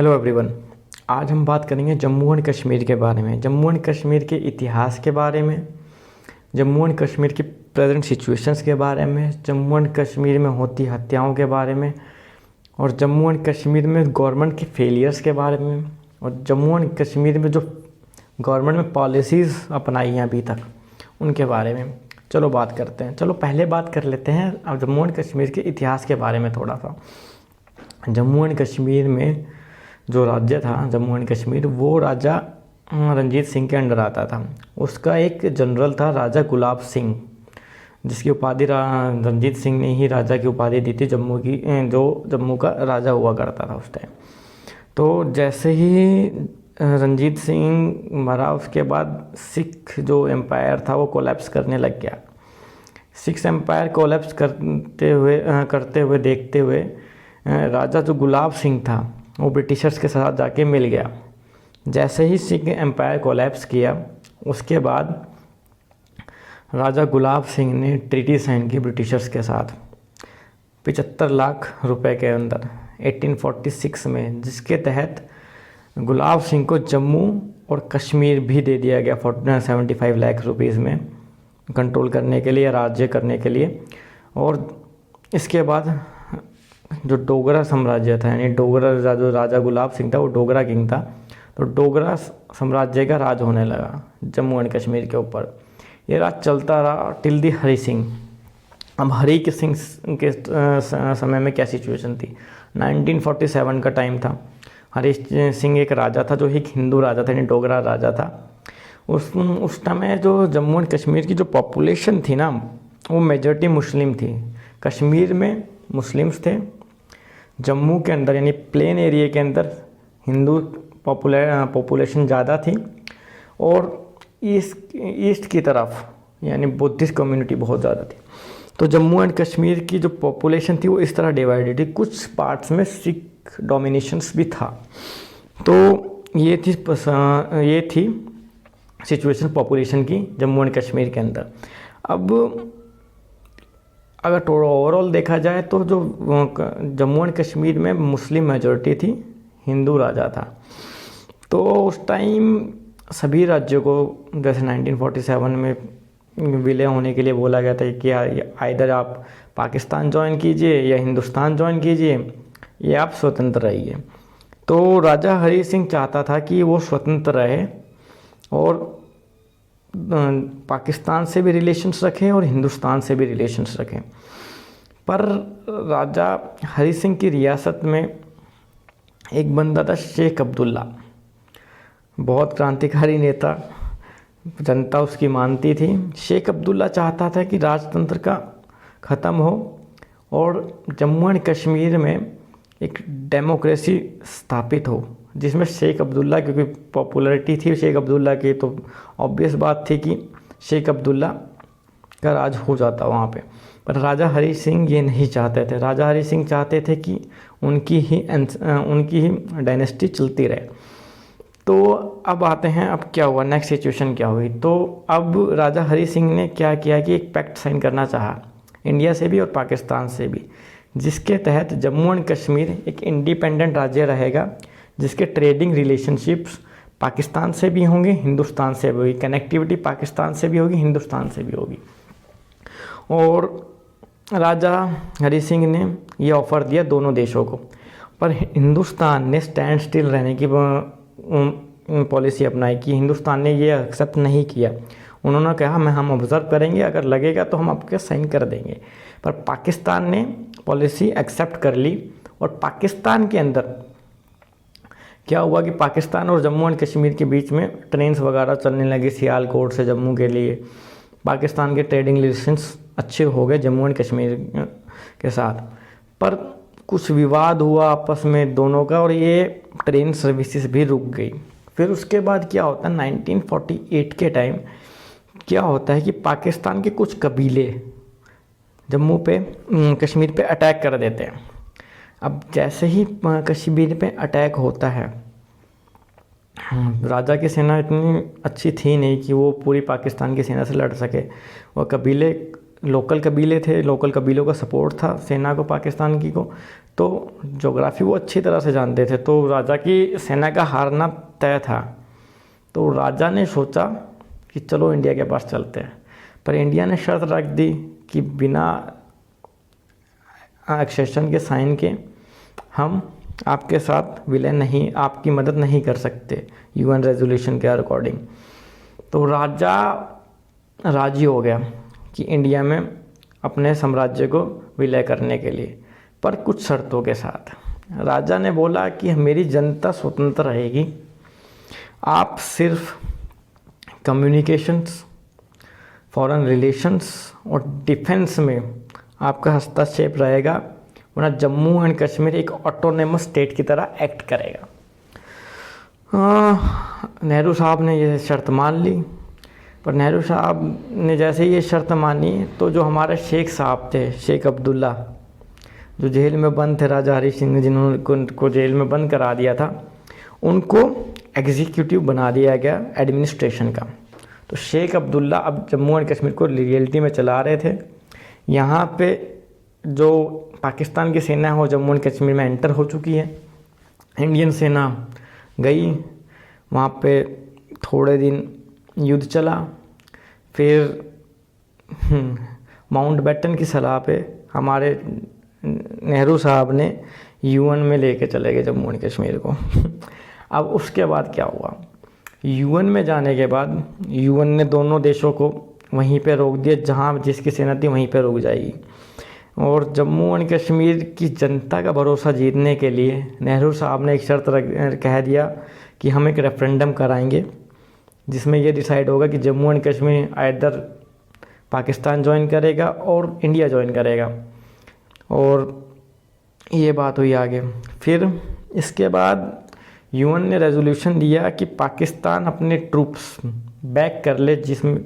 Hello everyone. आज हम बात करेंगे जम्मू एंड कश्मीर के बारे में, जम्मू एंड कश्मीर के इतिहास के बारे में, जम्मू एंड कश्मीर की प्रेजेंट सिचुएशंस के बारे में, जम्मू एंड कश्मीर में होती हत्याओं के बारे में, और जम्मू एंड कश्मीर में गवर्नमेंट के फेलियर्स के बारे में, और जम्मू एंड कश्मीर में जो गवर्नमेंट में पॉलिसीज़ अपनाई हैं अभी तक उनके बारे में। चलो बात करते हैं। चलो पहले बात कर लेते हैं अब जम्मू एंड कश्मीर के इतिहास के बारे में थोड़ा सा। जम्मू एंड कश्मीर में जो राज्य था जम्मू एंड कश्मीर, वो राजा रंजीत सिंह के अंडर आता था। उसका एक जनरल था राजा गुलाब सिंह, जिसकी उपाधि रंजीत सिंह ने ही राजा की उपाधि दी थी जम्मू की, जो जम्मू का राजा हुआ करता था उस टाइम। तो जैसे ही रंजीत सिंह मरा, उसके बाद सिख जो एम्पायर था वो कोलैप्स करने लग गया। सिख एम्पायर कोलैप्स करते हुए देखते हुए राजा जो गुलाब सिंह था वो ब्रिटिशर्स के साथ जाके मिल गया। जैसे ही सिख एम्पायर कोलैप्स किया, उसके बाद राजा गुलाब सिंह ने ट्रीटी साइन की ब्रिटिशर्स के साथ 75 लाख रुपए के अंदर 1846 में, जिसके तहत गुलाब सिंह को जम्मू और कश्मीर भी दे दिया गया 75 लाख रुपीज़ में कंट्रोल करने के लिए, राज्य करने के लिए। और इसके बाद जो डोगरा साम्राज्य था, यानी डोगरा जो राजा गुलाब सिंह था वो डोगरा किंग था, तो डोगरा साम्राज्य का राज होने लगा जम्मू एंड कश्मीर के ऊपर। ये राज चलता रहा टिल दी हरी सिंह। अब हरी के सिंह के समय में क्या सिचुएशन थी? 1947 का टाइम था। हरी सिंह एक राजा था जो एक हिंदू राजा था, यानी डोगरा राजा था। उस समय जो जम्मू एंड कश्मीर की जो पॉपुलेशन थी ना, वो मेजॉरिटी मुस्लिम थी। कश्मीर में मुस्लिम्स थे, जम्मू के अंदर यानी प्लेन एरिया के अंदर हिंदू पॉपुलेशन ज़्यादा थी, और ईस्ट की तरफ यानी बुद्धिस्ट कम्युनिटी बहुत ज़्यादा थी। तो जम्मू एंड कश्मीर की जो पॉपुलेशन थी वो इस तरह डिवाइडेड थी। कुछ पार्ट्स में सिख डोमिनेशंस भी था। तो ये थी सिचुएशन पॉपुलेशन की जम्मू एंड कश्मीर के अंदर। अब अगर ओवरऑल देखा जाए तो जो जम्मू एंड कश्मीर में मुस्लिम मेजॉरिटी थी, हिंदू राजा था। तो उस टाइम सभी राज्यों को जैसे 1947 में विलय होने के लिए बोला गया था कि आइदर आप पाकिस्तान ज्वाइन कीजिए या हिंदुस्तान ज्वाइन कीजिए, या आप स्वतंत्र रहिए। तो राजा हरी सिंह चाहता था कि वो स्वतंत्र रहे और पाकिस्तान से भी रिलेशंस रखें और हिंदुस्तान से भी रिलेशंस रखें। पर राजा हरी सिंह की रियासत में एक बंदा था शेख अब्दुल्ला, बहुत क्रांतिकारी नेता, जनता उसकी मानती थी। शेख अब्दुल्ला चाहता था कि राजतंत्र का ख़त्म हो और जम्मू एंड कश्मीर में एक डेमोक्रेसी स्थापित हो, जिसमें शेख अब्दुल्ला, क्योंकि पॉपुलैरिटी थी शेख अब्दुल्ला की, तो ऑब्वियस बात थी कि शेख अब्दुल्ला का राज हो जाता वहाँ पे। पर राजा हरी सिंह ये नहीं चाहते थे। राजा हरी सिंह चाहते थे कि उनकी ही डायनेस्टी चलती रहे। तो अब आते हैं, अब क्या हुआ, नेक्स्ट सिचुएशन क्या हुई। तो अब राजा हरी सिंह ने क्या किया कि एक पैक्ट साइन करना चाहा इंडिया से भी और पाकिस्तान से भी, जिसके तहत जम्मू एंड कश्मीर एक इंडिपेंडेंट राज्य रहेगा, जिसके ट्रेडिंग रिलेशनशिप्स पाकिस्तान से भी होंगे, हिंदुस्तान से भी होगी, कनेक्टिविटी पाकिस्तान से भी होगी, हिंदुस्तान से भी होगी। और राजा हरी सिंह ने ये ऑफ़र दिया दोनों देशों को, पर हिंदुस्तान ने स्टैंड स्टिल रहने की पॉलिसी अपनाई कि हिंदुस्तान ने ये एक्सेप्ट नहीं किया। उन्होंने कहा हम ऑब्ज़र्व करेंगे, अगर लगेगा तो हम आपके साइन कर देंगे। पर पाकिस्तान ने पॉलिसी एक्सेप्ट कर ली, और पाकिस्तान के अंदर क्या हुआ कि पाकिस्तान और जम्मू एंड कश्मीर के बीच में ट्रेन्स वगैरह चलने लगी सियालकोट से जम्मू के लिए। पाकिस्तान के ट्रेडिंग रिलेशंस अच्छे हो गए जम्मू एंड कश्मीर के साथ। पर कुछ विवाद हुआ आपस में दोनों का, और ये ट्रेन सर्विसेज भी रुक गई। फिर उसके बाद क्या होता है, 1948 के टाइम क्या होता है कि पाकिस्तान के कुछ कबीले जम्मू पे कश्मीर पे अटैक कर देते हैं। अब जैसे ही कश्मीर पे अटैक होता है, राजा की सेना इतनी अच्छी थी नहीं कि वो पूरी पाकिस्तान की सेना से लड़ सके। वो कबीले लोकल कबीले थे, लोकल कबीलों का सपोर्ट था सेना को, पाकिस्तान की को, तो जोग्राफ़ी वो अच्छी तरह से जानते थे। तो राजा की सेना का हारना तय था। तो राजा ने सोचा कि चलो इंडिया के पास चलते हैं, पर इंडिया ने शर्त रख दी कि बिना एक्सेशन के साइन के हम आपके साथ विलय नहीं, आपकी मदद नहीं कर सकते यूएन रेजोल्यूशन के अकॉर्डिंग। तो राजा राजी हो गया कि इंडिया में अपने साम्राज्य को विलय करने के लिए, पर कुछ शर्तों के साथ। राजा ने बोला कि मेरी जनता स्वतंत्र रहेगी, आप सिर्फ कम्युनिकेशंस, फॉरेन रिलेशंस और डिफेंस में आपका हस्तक्षेप रहेगा, वरना जम्मू एंड कश्मीर एक ऑटोनोमस स्टेट की तरह एक्ट करेगा। नेहरू साहब ने ये शर्त मान ली, पर नेहरू साहब ने जैसे ये शर्त मानी तो जो हमारे शेख साहब थे, शेख अब्दुल्ला, जो जेल में बंद थे, राजा हरी सिंह ने जिन्होंने उनको जेल में बंद करा दिया था, उनको एग्जीक्यूटिव बना दिया गया एडमिनिस्ट्रेशन का। तो शेख अब्दुल्ला अब जम्मू एंड कश्मीर को रियलिटी में चला रहे थे। यहाँ पे जो पाकिस्तान की सेना है वो जम्मू एंड कश्मीर में एंटर हो चुकी है। इंडियन सेना गई वहाँ पे, थोड़े दिन युद्ध चला, फिर माउंटबेटन की सलाह पे हमारे नेहरू साहब ने यूएन में लेके चले गए जम्मू एंड कश्मीर को। अब उसके बाद क्या हुआ, यूएन में जाने के बाद यूएन ने दोनों देशों को वहीं पे रोक दिया, जहाँ जिसकी सेना थी वहीं पे रुक जाएगी। और जम्मू एंड कश्मीर की जनता का भरोसा जीतने के लिए नेहरू साहब ने एक शर्त कह दिया कि हम एक रेफरेंडम कराएंगे, जिसमें ये डिसाइड होगा कि Jammu and Kashmir either Pakistan join करेगा और इंडिया ज्वाइन करेगा। और ये बात हुई आगे। फिर इसके बाद यूएन ने रेजोल्यूशन दिया कि पाकिस्तान अपने ट्रूप्स बैक कर ले, जिसमें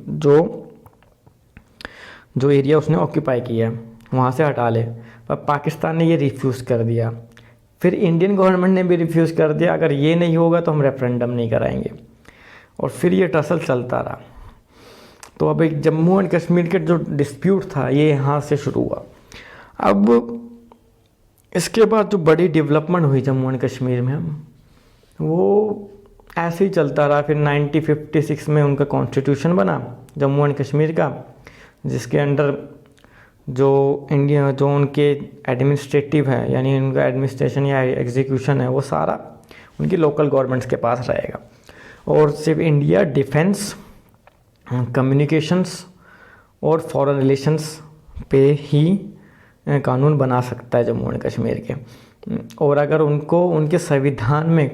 जो एरिया उसने ऑक्यूपाई किया है वहाँ से हटा ले, पर पाकिस्तान ने ये रिफ्यूज़ कर दिया। फिर इंडियन गवर्नमेंट ने भी रिफ्यूज़ कर दिया, अगर ये नहीं होगा तो हम रेफरेंडम नहीं कराएंगे। और फिर ये टसल चलता रहा। तो अब एक जम्मू एंड कश्मीर के जो डिस्प्यूट था ये यहाँ से शुरू हुआ। अब इसके बाद जो बड़ी डेवलपमेंट हुई जम्मू एंड कश्मीर में, वो ऐसे ही चलता रहा। फिर 1956 में उनका कॉन्स्टिट्यूशन बना जम्मू एंड कश्मीर का, जिसके अंडर जो उनके एडमिनिस्ट्रेटिव है, यानी उनका एडमिनिस्ट्रेशन या एग्जीक्यूशन है, वो सारा उनकी लोकल गवर्नमेंट्स के पास रहेगा। और सिर्फ इंडिया डिफेंस, कम्युनिकेशंस और फॉरेन रिलेशंस पे ही कानून बना सकता है जम्मू एंड कश्मीर के। और अगर उनको उनके संविधान में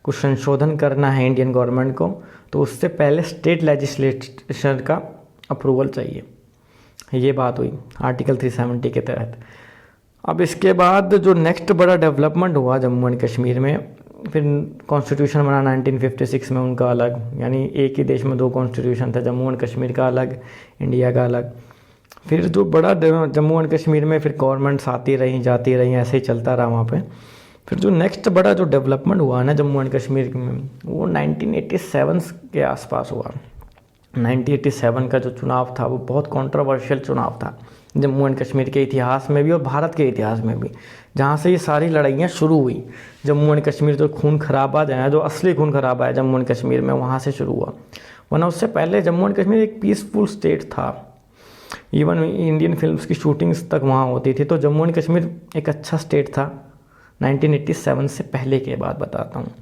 कुछ संशोधन करना है इंडियन गवर्नमेंट को, तो उससे पहले स्टेट लेजिस्लेशन का अप्रूवल चाहिए। ये बात हुई आर्टिकल 370 के तहत। अब इसके बाद जो नेक्स्ट बड़ा डेवलपमेंट हुआ जम्मू एंड कश्मीर में, फिर कॉन्स्टिट्यूशन बना 1956 में उनका अलग, यानी एक ही देश में दो कॉन्स्टिट्यूशन था, जम्मू एंड कश्मीर का अलग, इंडिया का अलग। फिर जो बड़ा जम्मू एंड कश्मीर में फिर गवर्नमेंट्स आती रही जाती रही, ऐसे ही चलता रहा वहाँ पे। फिर जो नेक्स्ट बड़ा जो डेवलपमेंट हुआ ना जम्मू एंड कश्मीर में, वो 1987 के आसपास हुआ। 1987 का जो चुनाव था वो बहुत कंट्रोवर्शियल चुनाव था जम्मू एंड कश्मीर के इतिहास में भी और भारत के इतिहास में भी, जहाँ से ये सारी लड़ाइयाँ शुरू हुई। जम्मू एंड कश्मीर जो खून खराबा है, जो असली खून खराबा है जम्मू एंड कश्मीर में, वहाँ से शुरू हुआ। वरना उससे पहले जम्मू एंड कश्मीर एक पीसफुल स्टेट था। इवन इंडियन फिल्म्स की शूटिंग्स तक वहाँ होती थी। तो जम्मू एंड कश्मीर एक अच्छा स्टेट था 1987 से पहले के बात बताता हूँ।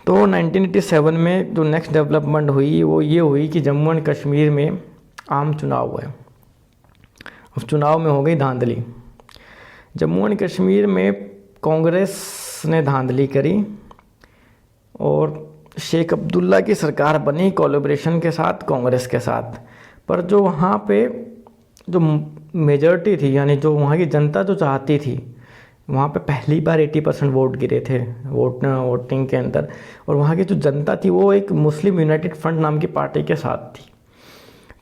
तो 1987 में जो नेक्स्ट डेवलपमेंट हुई वो ये हुई कि जम्मू एंड कश्मीर में आम चुनाव हुए। उस चुनाव में हो गई धांधली। जम्मू एंड कश्मीर में कांग्रेस ने धांधली करी और शेख अब्दुल्ला की सरकार बनी कोलैबोरेशन के साथ, कांग्रेस के साथ। पर जो वहाँ पे जो मेजॉरिटी थी, यानी जो वहाँ की जनता जो चाहती थी, वहाँ पे पहली बार 80% वोट गिरे थे वोटिंग के अंदर। और वहाँ की जो जनता थी वो एक मुस्लिम यूनाइटेड फ्रंट नाम की पार्टी के साथ थी।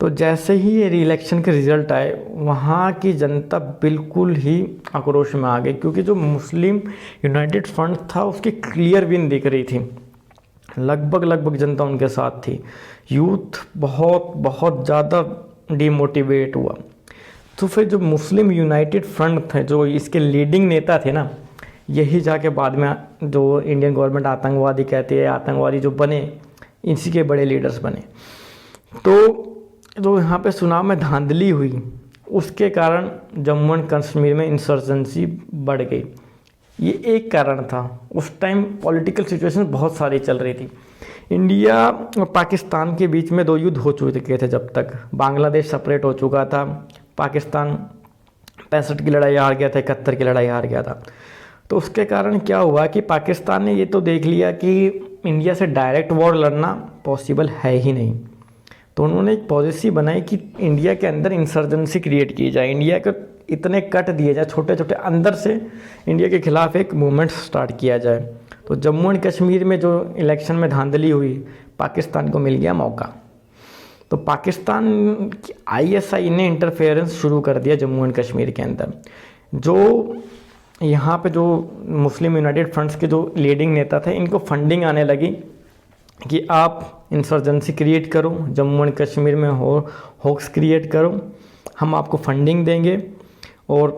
तो जैसे ही ये री-इलेक्शन के रिज़ल्ट आए, वहाँ की जनता बिल्कुल ही आक्रोश में आ गई, क्योंकि जो मुस्लिम यूनाइटेड फ्रंट था उसकी क्लियर विन दिख रही थी। लगभग जनता उनके साथ थी। यूथ बहुत ज़्यादा डिमोटिवेट हुआ। तो फिर जो मुस्लिम यूनाइटेड फ्रंट थे, जो इसके लीडिंग नेता थे ना, यही जाके बाद में जो इंडियन गवर्नमेंट आतंकवादी कहती है, आतंकवादी जो बने, इसी के बड़े लीडर्स बने। तो जो यहाँ पे चुनाव में धांधली हुई, उसके कारण जम्मू एंड कश्मीर में इंसर्जेंसी बढ़ गई। ये एक कारण था। उस टाइम पॉलिटिकल सिचुएशन बहुत सारी चल रही थी। इंडिया और पाकिस्तान के बीच में 2 युद्ध हो चुके थे। जब तक बांग्लादेश सेपरेट हो चुका था, पाकिस्तान 65 की लड़ाई हार गया था, 71 की लड़ाई हार गया था। तो उसके कारण क्या हुआ कि पाकिस्तान ने ये तो देख लिया कि इंडिया से डायरेक्ट वॉर लड़ना पॉसिबल है ही नहीं। तो उन्होंने एक पॉलिसी बनाई कि इंडिया के अंदर इंसर्जेंसी क्रिएट की जाए, इंडिया को इतने कट दिए जाए, छोटे छोटे अंदर से इंडिया के खिलाफ एक मूवमेंट स्टार्ट किया जाए। तो जम्मू एंड कश्मीर में जो इलेक्शन में धांधली हुई, पाकिस्तान को मिल गया मौका। तो पाकिस्तान की ISI ने इंटरफेरेंस शुरू कर दिया जम्मू एंड कश्मीर के अंदर। जो यहाँ पे जो मुस्लिम यूनाइटेड फ्रंट्स के जो लीडिंग नेता थे, इनको फंडिंग आने लगी कि आप इंसर्जेंसी क्रिएट करो, जम्मू एंड कश्मीर में होक्स क्रिएट करो, हम आपको फंडिंग देंगे। और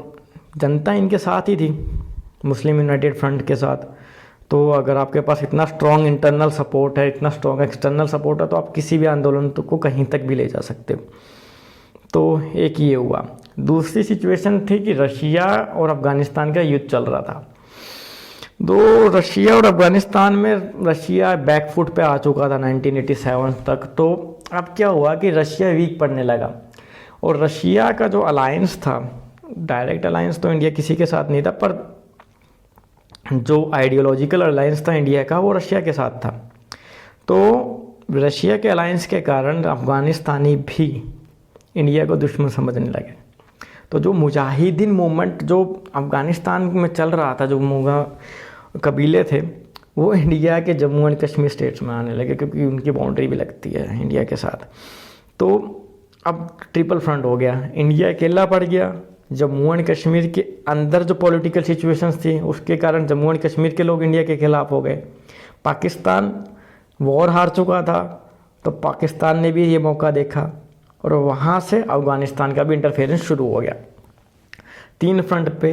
जनता इनके साथ ही थी, मुस्लिम यूनाइटेड फ्रंट के साथ। तो अगर आपके पास इतना स्ट्रॉन्ग इंटरनल सपोर्ट है, इतना स्ट्रॉन्ग एक्सटर्नल सपोर्ट है, तो आप किसी भी आंदोलन को कहीं तक भी ले जा सकते हो। तो एक ये हुआ। दूसरी सिचुएशन थी कि रशिया और अफ़गानिस्तान का युद्ध चल रहा था। तो रशिया और अफ़गानिस्तान में रशिया बैकफुट पे आ चुका था 1987 तक। तो अब क्या हुआ कि रशिया वीक पड़ने लगा, और रशिया का जो अलायंस था, डायरेक्ट अलायंस तो इंडिया किसी के साथ नहीं था, पर जो आइडियोलॉजिकल अलायंस था इंडिया का, वो रशिया के साथ था। तो रशिया के अलायंस के कारण अफ़गानिस्तानी भी इंडिया को दुश्मन समझने लगे। तो जो मुजाहिदीन मूवमेंट जो अफ़गानिस्तान में चल रहा था, जो मुगा कबीले थे, वो इंडिया के जम्मू एंड कश्मीर स्टेट्स में आने लगे, क्योंकि उनकी बाउंड्री भी लगती है इंडिया के साथ। तो अब ट्रिपल फ्रंट हो गया, इंडिया अकेला पड़ गया। जम्मू एंड कश्मीर के अंदर जो पॉलिटिकल सिचुएशंस थी, उसके कारण जम्मू एंड कश्मीर के लोग इंडिया के खिलाफ हो गए। पाकिस्तान वॉर हार चुका था, तो पाकिस्तान ने भी ये मौका देखा, और वहाँ से अफ़गानिस्तान का भी इंटरफेरेंस शुरू हो गया। 3 फ्रंट पे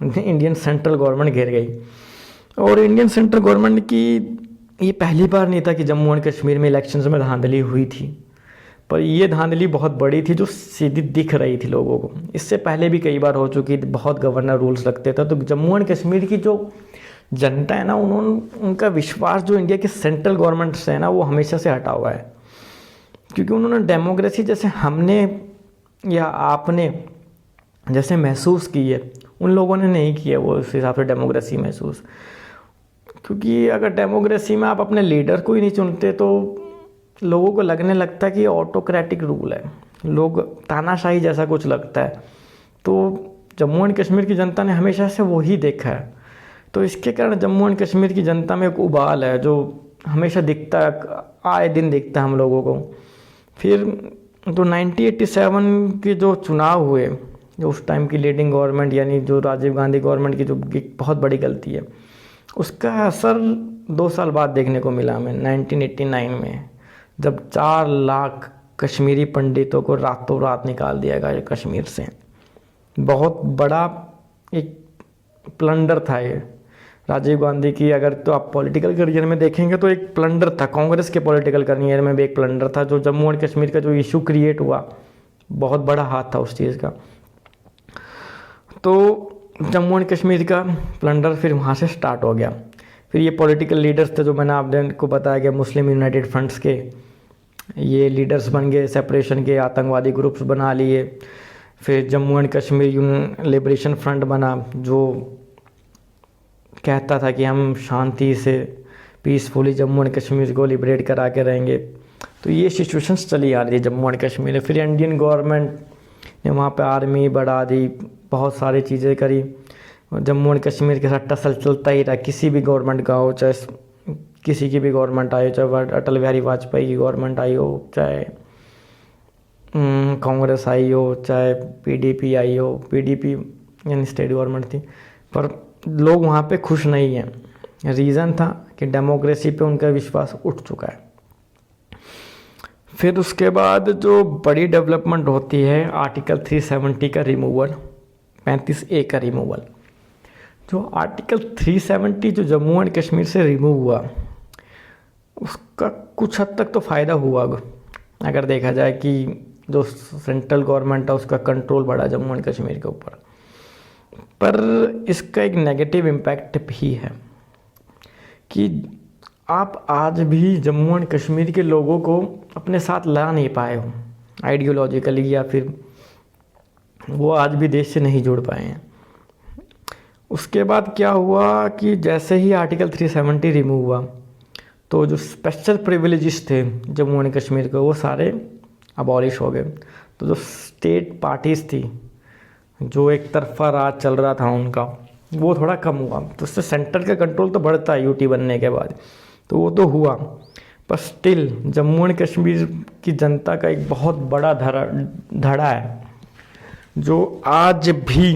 इंडियन सेंट्रल गवर्नमेंट घिर गई। और इंडियन सेंट्रल गवर्नमेंट की ये पहली बार नहीं था कि जम्मू एंड कश्मीर में इलेक्शंस में धांधली हुई थी, पर ये धांधली बहुत बड़ी थी, जो सीधी दिख रही थी लोगों को। इससे पहले भी कई बार हो चुकी थी, बहुत गवर्नर रूल्स लगते थे। तो जम्मू एंड कश्मीर की जो जनता है ना, उनका विश्वास जो इंडिया के सेंट्रल गवर्नमेंट से है ना, वो हमेशा से हटा हुआ है। क्योंकि उन्होंने डेमोक्रेसी जैसे हमने या आपने जैसे महसूस की है, उन लोगों ने नहीं किया वो उस हिसाब से डेमोक्रेसी महसूस। क्योंकि अगर डेमोक्रेसी में आप अपने लीडर को ही नहीं चुनते, तो लोगों को लगने लगता है कि ऑटोक्रेटिक रूल है, लोग तानाशाही जैसा कुछ लगता है। तो जम्मू एंड कश्मीर की जनता ने हमेशा से वही देखा है। तो इसके कारण जम्मू एंड कश्मीर की जनता में एक उबाल है, जो हमेशा दिखता है, आए दिन दिखता है हम लोगों को। फिर तो 1987 के जो चुनाव हुए, जो उस टाइम की लीडिंग गवर्नमेंट यानी जो राजीव गांधी गवर्नमेंट की जो बहुत बड़ी गलती है, उसका असर 2 साल बाद देखने को मिला हमें 1989 में, जब 4 लाख कश्मीरी पंडितों को रातों रात निकाल दिया गया कश्मीर से। बहुत बड़ा एक प्लंडर था ये राजीव गांधी की। अगर तो आप पॉलिटिकल करियर में देखेंगे तो एक प्लंडर था, कांग्रेस के पॉलिटिकल करियर में भी एक प्लंडर था। जो जम्मू एंड कश्मीर का जो इशू क्रिएट हुआ, बहुत बड़ा हाथ था उस चीज़ का। तो जम्मू एंड कश्मीर का प्लंडर फिर वहाँ से स्टार्ट हो गया। फिर ये पॉलिटिकल लीडर्स थे, जो मैंने आपको बताया गया, मुस्लिम यूनाइटेड फ्रंट्स के ये लीडर्स बन गए, सेपरेशन के आतंकवादी ग्रुप्स बना लिए। फिर Jammu and Kashmir liberation front बना, जो कहता था कि हम शांति से पीसफुली जम्मू एंड कश्मीर को लिबरेट करा के रहेंगे। तो ये सिचुएशंस चली आ रही है जम्मू एंड कश्मीर में। फिर इंडियन गवर्नमेंट ने वहाँ पे आर्मी बढ़ा दी, बहुत सारी चीज़ें करी। जम्मू एंड कश्मीर के साथ टसल चलता ही रहा, किसी भी गवर्नमेंट का हो, चाहे किसी की भी गवर्नमेंट आई हो, चाहे अटल बिहारी वाजपेयी की गवर्नमेंट आई हो, चाहे कांग्रेस आई हो, चाहे PDP आई हो। PDP यानी स्टेट गवर्नमेंट थी, पर लोग वहाँ पे खुश नहीं हैं। रीज़न था कि डेमोक्रेसी पे उनका विश्वास उठ चुका है। फिर उसके बाद जो बड़ी डेवलपमेंट होती है आर्टिकल 370 का रिमूवल, 35A का रिमूवल। जो आर्टिकल 370 जो जम्मू एंड कश्मीर से रिमूव हुआ, उसका कुछ हद तक तो फ़ायदा हुआ अगर देखा जाए कि जो सेंट्रल गवर्नमेंट है उसका कंट्रोल बढ़ा जम्मू एंड कश्मीर के ऊपर। पर इसका एक नेगेटिव इम्पैक्ट भी है कि आप आज भी जम्मू एंड कश्मीर के लोगों को अपने साथ ला नहीं पाए हो आइडियोलॉजिकली, या फिर वो आज भी देश से नहीं जुड़ पाए हैं। उसके बाद क्या हुआ कि जैसे ही आर्टिकल 370 रिमूव हुआ तो जो स्पेशल प्रिविलेजेस थे जम्मू एंड कश्मीर के वो सारे अबॉलिश हो गए। तो जो स्टेट पार्टीज़ थी, जो एक तरफा राज चल रहा था उनका, वो थोड़ा कम हुआ। तो उससे सेंटर का कंट्रोल तो बढ़ता है यूटी बनने के बाद, तो वो तो हुआ, पर स्टिल जम्मू एंड कश्मीर की जनता का एक बहुत बड़ा धड़ा है जो आज भी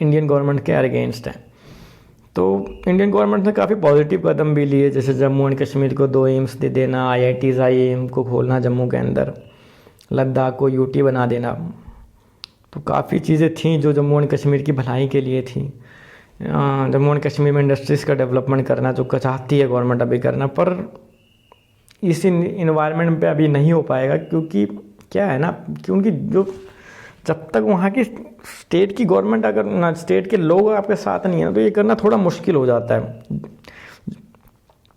इंडियन गवर्नमेंट के अगेंस्ट है। तो इंडियन गवर्नमेंट ने काफ़ी पॉजिटिव कदम भी लिए, जैसे जम्मू एंड कश्मीर को 2 एम्स दे देना, IITs IIM को खोलना जम्मू के अंदर, लद्दाख को यूटी बना देना। तो काफ़ी चीज़ें थी जो जम्मू एंड कश्मीर की भलाई के लिए थी। जम्मू एंड कश्मीर में इंडस्ट्रीज़ का डेवलपमेंट करना जो चाहती है गवर्नमेंट अभी करना, पर इस इन्वायरमेंट पे अभी नहीं हो पाएगा, क्योंकि क्या है ना कि उनकी जो जब तक वहाँ की स्टेट की गवर्नमेंट अगर ना स्टेट के लोग आपके साथ नहीं है तो ये करना थोड़ा मुश्किल हो जाता है।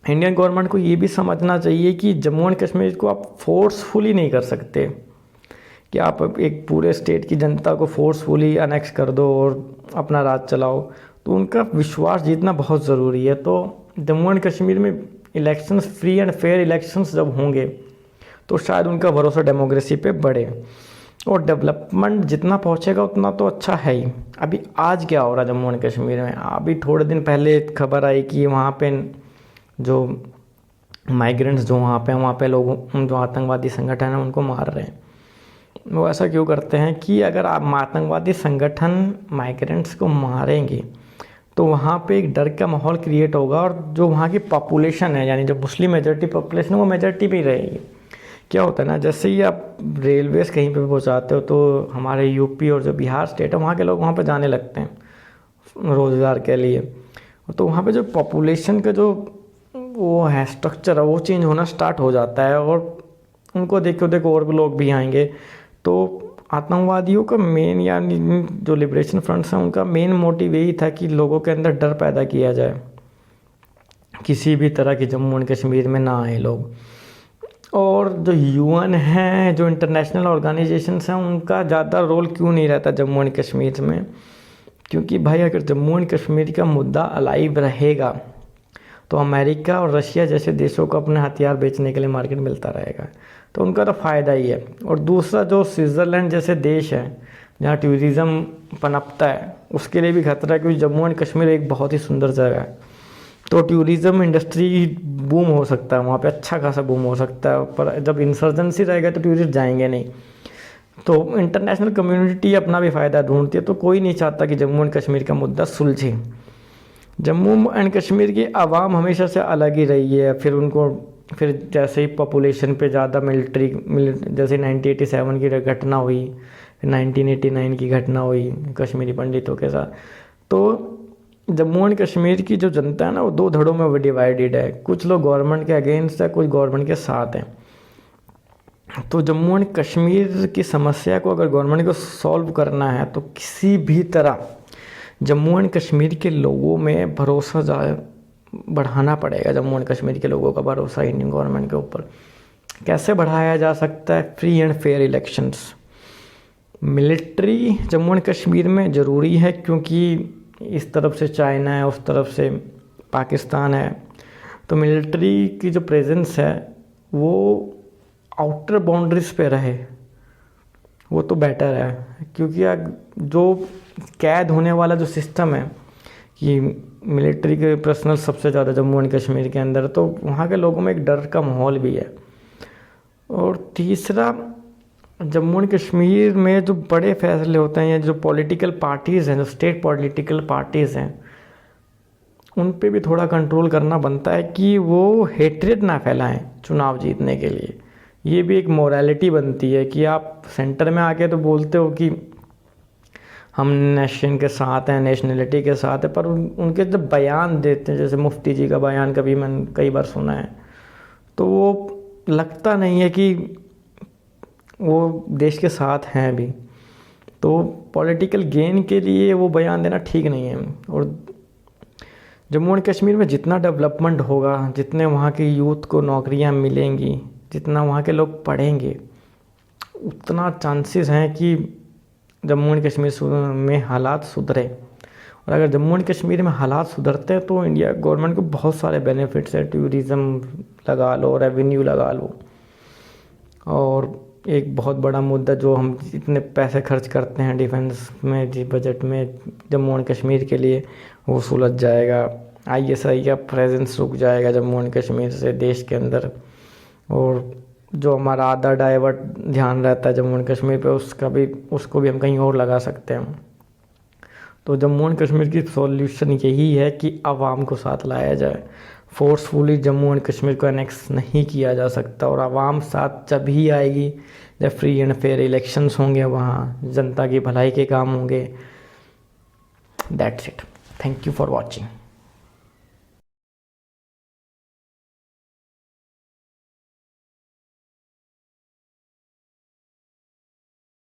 इंडियन गवर्नमेंट को ये भी समझना चाहिए कि जम्मू एंड कश्मीर को आप फोर्सफुली नहीं कर सकते कि आप एक पूरे स्टेट की जनता को फोर्सफुली अनेक्स कर दो और अपना राज चलाओ। तो उनका विश्वास जीतना बहुत ज़रूरी है। तो जम्मू एंड कश्मीर में elections, free and fair elections जब होंगे तो शायद उनका भरोसा डेमोक्रेसी पे बढ़े और डेवलपमेंट जितना पहुंचेगा उतना तो अच्छा है ही। अभी आज क्या हो रहा है जम्मू एंड कश्मीर में, अभी थोड़े दिन पहले खबर आई कि वहाँ पे जो माइग्रेंट्स जो वहाँ पे लोगों जो आतंकवादी संगठन है उनको मार रहे हैं। वो ऐसा क्यों करते हैं कि अगर आप आतंकवादी संगठन माइग्रेंट्स को मारेंगे तो वहाँ पे एक डर का माहौल क्रिएट होगा और जो वहाँ की पॉपुलेशन है, यानी जो मुस्लिम मेजॉरिटी पॉपुलेशन है, वो मेजॉरिटी भी रहेगी। क्या होता है ना, जैसे ही आप रेलवेज़ कहीं पे पहुँचाते हो तो हमारे यूपी और जो बिहार स्टेट है वहाँ के लोग वहाँ पे जाने लगते हैं रोज़गार के लिए। तो वहाँ पे जो पॉपुलेशन का जो वो है स्ट्रक्चर है वो चेंज होना स्टार्ट हो जाता है और उनको देखो और लोग भी आएंगे। तो आतंकवादियों का मेन, यानी जो लिबरेशन फ्रंट्स हैं, उनका मेन मोटिव यही था कि लोगों के अंदर डर पैदा किया जाए, किसी भी तरह की जम्मू एंड कश्मीर में ना आए लोग। और जो UN हैं, जो इंटरनेशनल ऑर्गेनाइजेशंस हैं, उनका ज़्यादा रोल क्यों नहीं रहता जम्मू एंड कश्मीर में, क्योंकि भाई अगर जम्मू एंड कश्मीर का मुद्दा अलाइव रहेगा तो अमेरिका और रशिया जैसे देशों को अपने हथियार बेचने के लिए मार्केट मिलता रहेगा, तो उनका तो फ़ायदा ही है। और दूसरा, जो स्विट्ज़रलैंड जैसे देश है जहाँ टूरिज़्म पनपता है, उसके लिए भी खतरा है, क्योंकि जम्मू एंड कश्मीर एक बहुत ही सुंदर जगह है। तो टूरिज़्म इंडस्ट्री बूम हो सकता है वहाँ पे, अच्छा खासा बूम हो सकता है, पर जब इंसर्जेंसी रहेगा तो टूरिस्ट जाएंगे नहीं। तो इंटरनेशनल कम्युनिटी अपना भी फ़ायदा ढूंढती है, तो कोई नहीं चाहता कि जम्मू एंड कश्मीर का मुद्दा सुलझे। जम्मू एंड कश्मीर की आवाम हमेशा से अलग ही रही है। फिर जैसे ही पॉपुलेशन पे ज़्यादा जैसे 1987 की घटना हुई, 1989 की घटना हुई कश्मीरी पंडितों के साथ, तो जम्मू एंड कश्मीर की जो जनता है ना वो 2 धड़ों में डिवाइडेड है। कुछ लोग गवर्नमेंट के अगेंस्ट है, कुछ गवर्नमेंट के साथ हैं। तो जम्मू एंड कश्मीर की समस्या को अगर गवर्नमेंट को सॉल्व करना है तो किसी भी तरह जम्मू एंड कश्मीर के लोगों में भरोसा बढ़ाना पड़ेगा। जम्मू एंड कश्मीर के लोगों का भरोसा इंडियन गवर्नमेंट के ऊपर कैसे बढ़ाया जा सकता है? Free and fair elections. Military Jammu and Kashmir में ज़रूरी है, क्योंकि इस तरफ से चाइना है, उस तरफ से पाकिस्तान है, तो मिलिट्री की जो प्रेजेंस है वो आउटर बाउंड्रीज पे रहे, वो तो बेटर है। क्योंकि जो कैद होने वाला जो सिस्टम है कि मिलिट्री के पर्सनल सबसे ज़्यादा जम्मू एंड कश्मीर के अंदर, तो वहाँ के लोगों में एक डर का माहौल भी है। और तीसरा, जम्मू एंड कश्मीर में जो बड़े फैसले होते हैं या जो पॉलिटिकल पार्टीज़ हैं, जो स्टेट पॉलिटिकल पार्टीज़ हैं, उन पे भी थोड़ा कंट्रोल करना बनता है कि वो हेट्रेड ना फैलाएं चुनाव जीतने के लिए। ये भी एक मोरालिटी बनती है कि आप सेंटर में आके तो बोलते हो कि हम नेशन के साथ हैं, नेशनलिटी के साथ है, पर उनके जब बयान देते हैं, जैसे मुफ्ती जी का बयान कभी मैंने कई बार सुना है, तो वो लगता नहीं है कि वो देश के साथ हैं अभी। तो पॉलिटिकल गेन के लिए वो बयान देना ठीक नहीं है। और जम्मू एंड कश्मीर में जितना डेवलपमेंट होगा, जितने वहाँ के यूथ को नौकरियाँ मिलेंगी, जितना वहाँ के लोग पढ़ेंगे, उतना चांसेस हैं कि जम्मू एंड कश्मीर में हालात सुधरे। और अगर जम्मू एंड कश्मीर में हालात सुधरते हैं तो इंडिया गवर्नमेंट को बहुत सारे बेनिफिट्स है। टूरिज़्म लगा लो, रेवेन्यू लगा लो, और एक बहुत बड़ा मुद्दा जो हम इतने पैसे खर्च करते हैं डिफेंस में, जी बजट में जम्मू एंड कश्मीर के लिए, वो सुलझ जाएगा। ISI का प्रेजेंस रुक जाएगा जम्मू एंड कश्मीर से देश के अंदर। और जो हमारा आधा डाइवर्ट ध्यान रहता है जम्मू एंड कश्मीर पे, उसको भी हम कहीं और लगा सकते हैं। तो जम्मू एंड कश्मीर की सॉल्यूशन यही है कि आवाम को साथ लाया जाए। फोर्सफुली जम्मू एंड कश्मीर को एनेक्स नहीं किया जा सकता, और आवाम साथ जब ही आएगी जब फ्री एंड फेयर इलेक्शंस होंगे, वहाँ जनता की भलाई के काम होंगे। That's it. Thank you for watching.